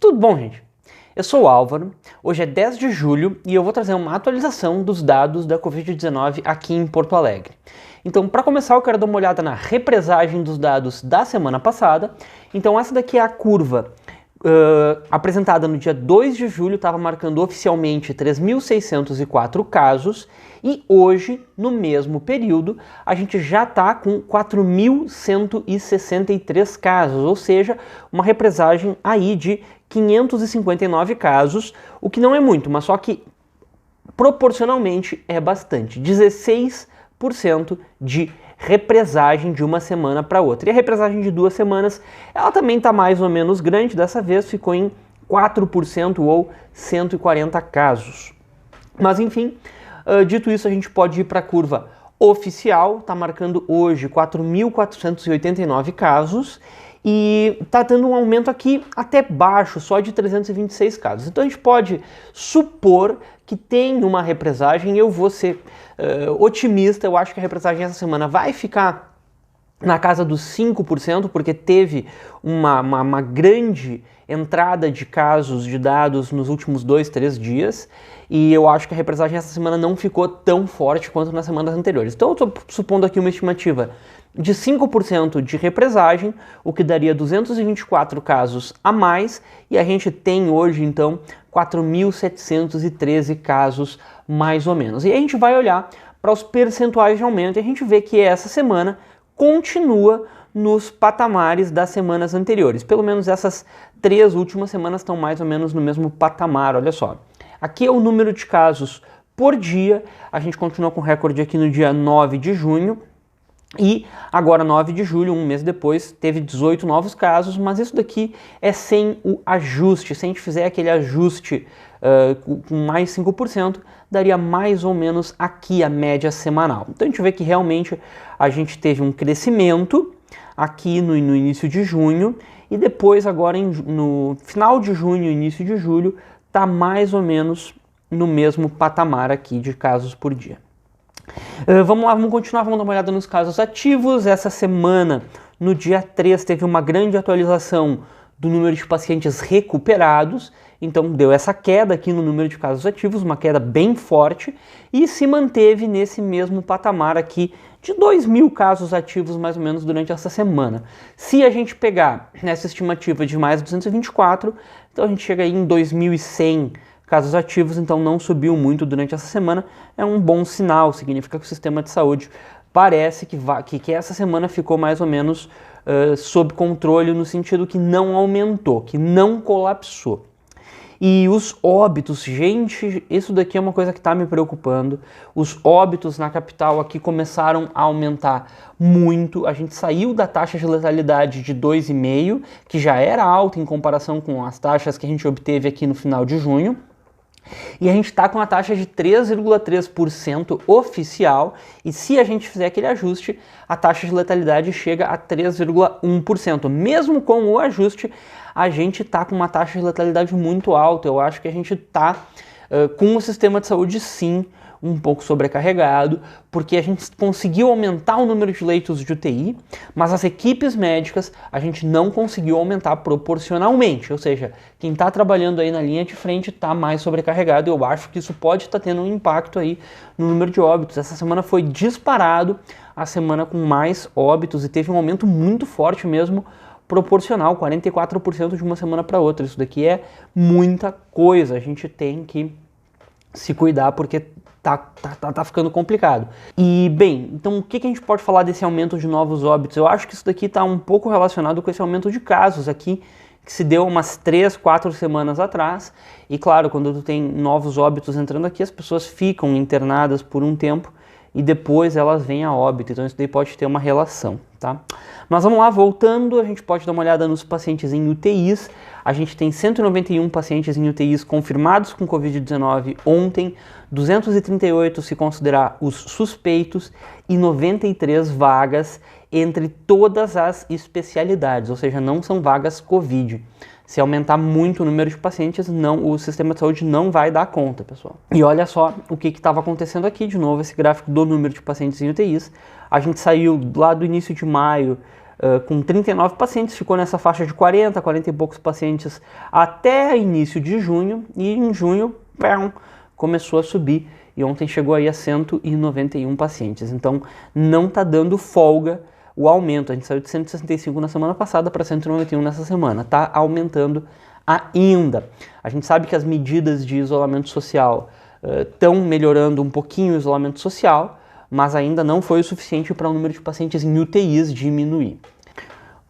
Tudo bom, gente? Eu sou o Álvaro, hoje é 10 de julho e eu vou trazer uma atualização dos dados da Covid-19 aqui em Porto Alegre. Então, para começar, eu quero dar uma olhada na represagem dos dados da semana passada. Então, essa daqui é a curva apresentada no dia 2 de julho, estava marcando oficialmente 3.604 casos, e hoje, no mesmo período, a gente já está com 4.163 casos, ou seja, uma represagem aí de 559 casos, o que não é muito, mas só que proporcionalmente é bastante, 16% de represagem de uma semana para outra. E a represagem de 2 semanas, ela também está mais ou menos grande, dessa vez ficou em 4% ou 140 casos. Mas enfim, dito isso, a gente pode ir para a curva oficial, está marcando hoje 4.489 casos, e está dando um aumento aqui até baixo, só de 326 casos. Então a gente pode supor que tem uma represagem. Eu vou ser otimista, eu acho que a represagem essa semana vai ficar na casa dos 5%, porque teve uma grande entrada de casos, de dados nos últimos 2, 3 dias, e eu acho que a represagem essa semana não ficou tão forte quanto nas semanas anteriores. Então eu estou supondo aqui uma estimativa de 5% de represagem, o que daria 224 casos a mais, e a gente tem hoje, então, 4.713 casos, mais ou menos. E a gente vai olhar para os percentuais de aumento, e a gente vê que essa semana continua nos patamares das semanas anteriores. Pelo menos essas 3 últimas semanas estão mais ou menos no mesmo patamar, olha só. Aqui é o número de casos por dia, a gente continua com recorde aqui no dia 9 de junho, e agora 9 de julho, um mês depois, teve 18 novos casos, mas isso daqui é sem o ajuste. Se a gente fizer aquele ajuste com mais 5%, daria mais ou menos aqui a média semanal. Então a gente vê que realmente a gente teve um crescimento aqui no início de junho, e depois agora no final de junho, início de julho, está mais ou menos no mesmo patamar aqui de casos por dia. Vamos lá, vamos continuar, vamos dar uma olhada nos casos ativos. Essa semana, no dia 3, teve uma grande atualização do número de pacientes recuperados, então deu essa queda aqui no número de casos ativos, uma queda bem forte, e se manteve nesse mesmo patamar aqui de 2.000 casos ativos mais ou menos durante essa semana. Se a gente pegar nessa estimativa de mais 224, então a gente chega aí em 2.100 casos ativos, então não subiu muito durante essa semana. É um bom sinal, significa que o sistema de saúde parece que essa semana ficou mais ou menos sob controle, no sentido que não aumentou, que não colapsou. E os óbitos, gente, isso daqui é uma coisa que está me preocupando. Os óbitos na capital aqui começaram a aumentar muito. A gente saiu da taxa de letalidade de 2,5, que já era alta em comparação com as taxas que a gente obteve aqui no final de junho. E a gente está com a taxa de 3,3% oficial, e se a gente fizer aquele ajuste, a taxa de letalidade chega a 3,1%. Mesmo com o ajuste, a gente está com uma taxa de letalidade muito alta. Eu acho que a gente está com o sistema de saúde, sim, um pouco sobrecarregado, porque a gente conseguiu aumentar o número de leitos de UTI, mas as equipes médicas a gente não conseguiu aumentar proporcionalmente, ou seja, quem está trabalhando aí na linha de frente está mais sobrecarregado, e eu acho que isso pode estar tendo um impacto aí no número de óbitos. Essa semana foi disparado a semana com mais óbitos, e teve um aumento muito forte mesmo, proporcional, 44% de uma semana para outra. Isso daqui é muita coisa, a gente tem que se cuidar porque tá ficando complicado. E bem, então o que a gente pode falar desse aumento de novos óbitos? Eu acho que isso daqui está um pouco relacionado com esse aumento de casos aqui, que se deu umas 3, 4 semanas atrás, e claro, quando tu tem novos óbitos entrando aqui, as pessoas ficam internadas por um tempo, e depois elas vêm a óbito, então isso daí pode ter uma relação, tá? Mas vamos lá, voltando, a gente pode dar uma olhada nos pacientes em UTIs. A gente tem 191 pacientes em UTIs confirmados com Covid-19 ontem, 238 se considerar os suspeitos, e 93 vagas entre todas as especialidades, ou seja, não são vagas Covid. Se aumentar muito o número de pacientes, o sistema de saúde não vai dar conta, pessoal. E olha só o que estava acontecendo aqui, de novo, esse gráfico do número de pacientes em UTIs. A gente saiu lá do início de maio com 39 pacientes, ficou nessa faixa de 40 e poucos pacientes até início de junho, e em junho começou a subir, e ontem chegou aí a 191 pacientes. Então não está dando folga o aumento. A gente saiu de 165 na semana passada para 191 nessa semana, está aumentando ainda. A gente sabe que as medidas de isolamento social estão melhorando um pouquinho o isolamento social, mas ainda não foi o suficiente para o número de pacientes em UTIs diminuir.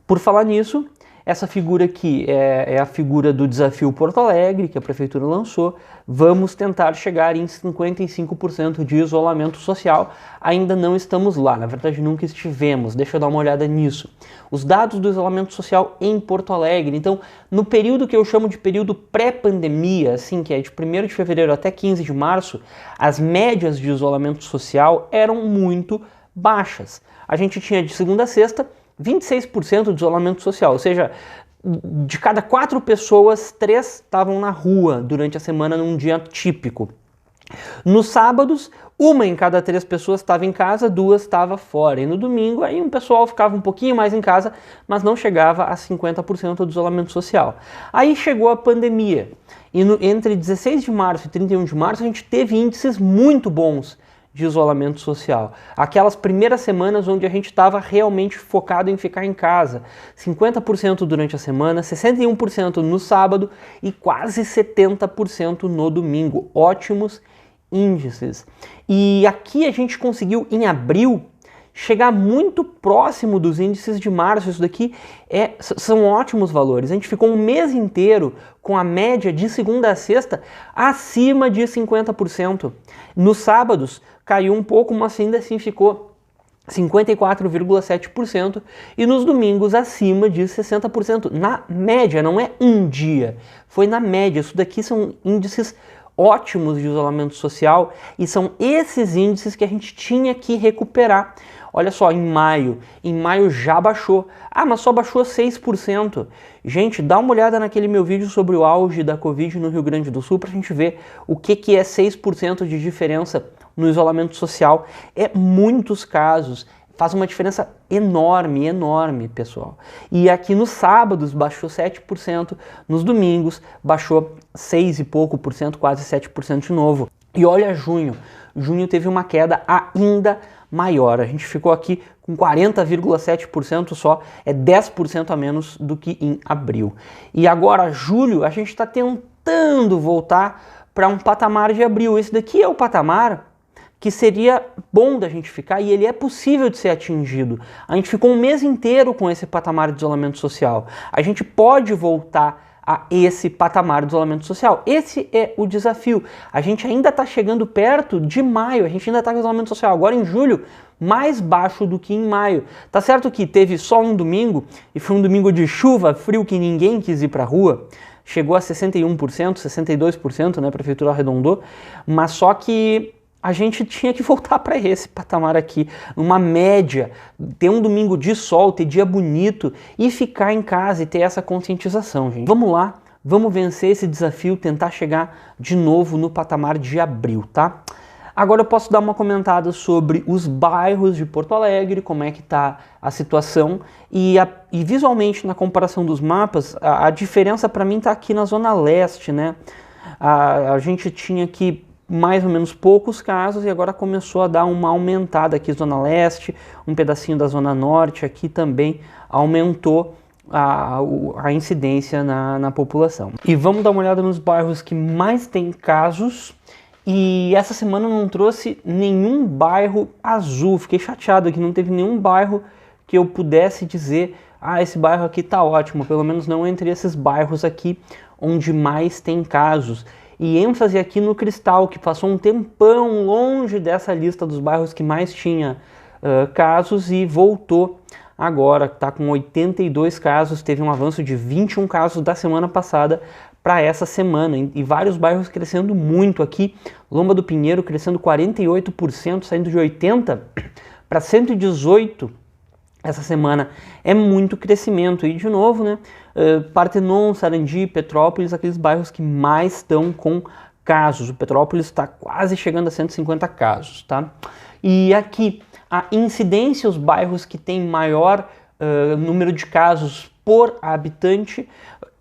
Por falar nisso, essa figura aqui é a figura do Desafio Porto Alegre, que a Prefeitura lançou. Vamos tentar chegar em 55% de isolamento social. Ainda não estamos lá, na verdade nunca estivemos. Deixa eu dar uma olhada nisso. Os dados do isolamento social em Porto Alegre. Então, no período que eu chamo de período pré-pandemia, assim, que é de 1º de fevereiro até 15 de março, as médias de isolamento social eram muito baixas. A gente tinha de segunda a sexta 26% de isolamento social, ou seja, de cada 4 pessoas, 3 estavam na rua durante a semana num dia típico. Nos sábados, 1 em cada 3 pessoas estava em casa, 2 estava fora. E no domingo, aí um pessoal ficava um pouquinho mais em casa, mas não chegava a 50% do isolamento social. Aí chegou a pandemia, e entre 16 de março e 31 de março a gente teve índices muito bons de isolamento social. Aquelas primeiras semanas onde a gente estava realmente focado em ficar em casa. 50% durante a semana, 61% no sábado e quase 70% no domingo. Ótimos índices. E aqui a gente conseguiu, em abril, chegar muito próximo dos índices de março. Isso daqui são ótimos valores. A gente ficou um mês inteiro com a média de segunda a sexta acima de 50%. Nos sábados caiu um pouco, mas ainda assim ficou 54,7%, e nos domingos acima de 60%. Na média, não é um dia, foi na média. Isso daqui são índices ótimos de isolamento social, e são esses índices que a gente tinha que recuperar. Olha só, em maio já baixou. Ah, mas só baixou 6%. Gente, dá uma olhada naquele meu vídeo sobre o auge da Covid no Rio Grande do Sul para a gente ver o que é 6% de diferença no isolamento social. É muitos casos. Faz uma diferença enorme, enorme, pessoal. E aqui nos sábados baixou 7%, nos domingos baixou 6 e pouco por cento, quase 7% de novo. E olha junho. Junho teve uma queda ainda maior. A gente ficou aqui com 40,7% só, é 10% a menos do que em abril. E agora, julho, a gente está tentando voltar para um patamar de abril. Esse daqui é o patamar que seria bom da gente ficar, e ele é possível de ser atingido. A gente ficou um mês inteiro com esse patamar de isolamento social. A gente pode voltar a esse patamar de isolamento social. Esse é o desafio. A gente ainda está chegando perto de maio, a gente ainda está com isolamento social. Agora em julho, mais baixo do que em maio. Tá certo que teve só um domingo, e foi um domingo de chuva, frio, que ninguém quis ir para a rua. Chegou a 61%, 62%, né? A prefeitura arredondou, mas só que a gente tinha que voltar para esse patamar aqui, uma média, ter um domingo de sol, ter dia bonito e ficar em casa e ter essa conscientização, gente. Vamos lá, vamos vencer esse desafio, tentar chegar de novo no patamar de abril, tá? Agora eu posso dar uma comentada sobre os bairros de Porto Alegre, como é que tá a situação, e visualmente na comparação dos mapas, a diferença para mim tá aqui na Zona Leste, né? A gente tinha aqui mais ou menos poucos casos, e agora começou a dar uma aumentada aqui, Zona Leste, um pedacinho da Zona Norte aqui também aumentou a incidência na população. E vamos dar uma olhada nos bairros que mais tem casos, e essa semana não trouxe nenhum bairro azul. Fiquei chateado que não teve nenhum bairro que eu pudesse dizer, ah, esse bairro aqui tá ótimo, pelo menos não entre esses bairros aqui onde mais tem casos. E ênfase aqui no Cristal, que passou um tempão longe dessa lista dos bairros que mais tinha casos e voltou agora, está com 82 casos, teve um avanço de 21 casos da semana passada para essa semana, e vários bairros crescendo muito aqui. Lomba do Pinheiro crescendo 48%, saindo de 80 para 118 essa semana. É muito crescimento. E de novo, né, Partenon, Sarandi, Petrópolis, aqueles bairros que mais estão com casos. O Petrópolis está quase chegando a 150 casos, tá? E aqui a incidência, os bairros que têm maior número de casos por habitante,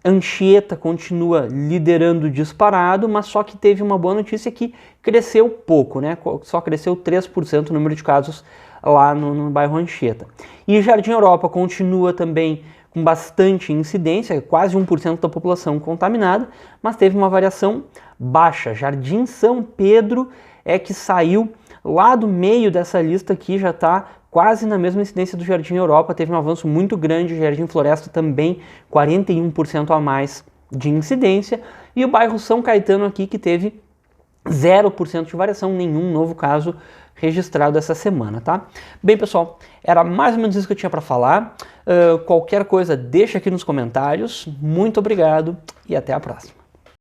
Anchieta continua liderando disparado, mas só que teve uma boa notícia que cresceu pouco, né? Só cresceu 3% o número de casos lá no bairro Anchieta. E Jardim Europa continua também com bastante incidência, quase 1% da população contaminada, mas teve uma variação baixa. Jardim São Pedro é que saiu lá do meio dessa lista aqui, já está quase na mesma incidência do Jardim Europa, teve um avanço muito grande, Jardim Floresta também 41% a mais de incidência, e o bairro São Caetano aqui que teve 0% de variação, nenhum novo caso registrado essa semana, tá? Bem, pessoal, era mais ou menos isso que eu tinha para falar. Qualquer coisa deixa aqui nos comentários. Muito obrigado e até a próxima.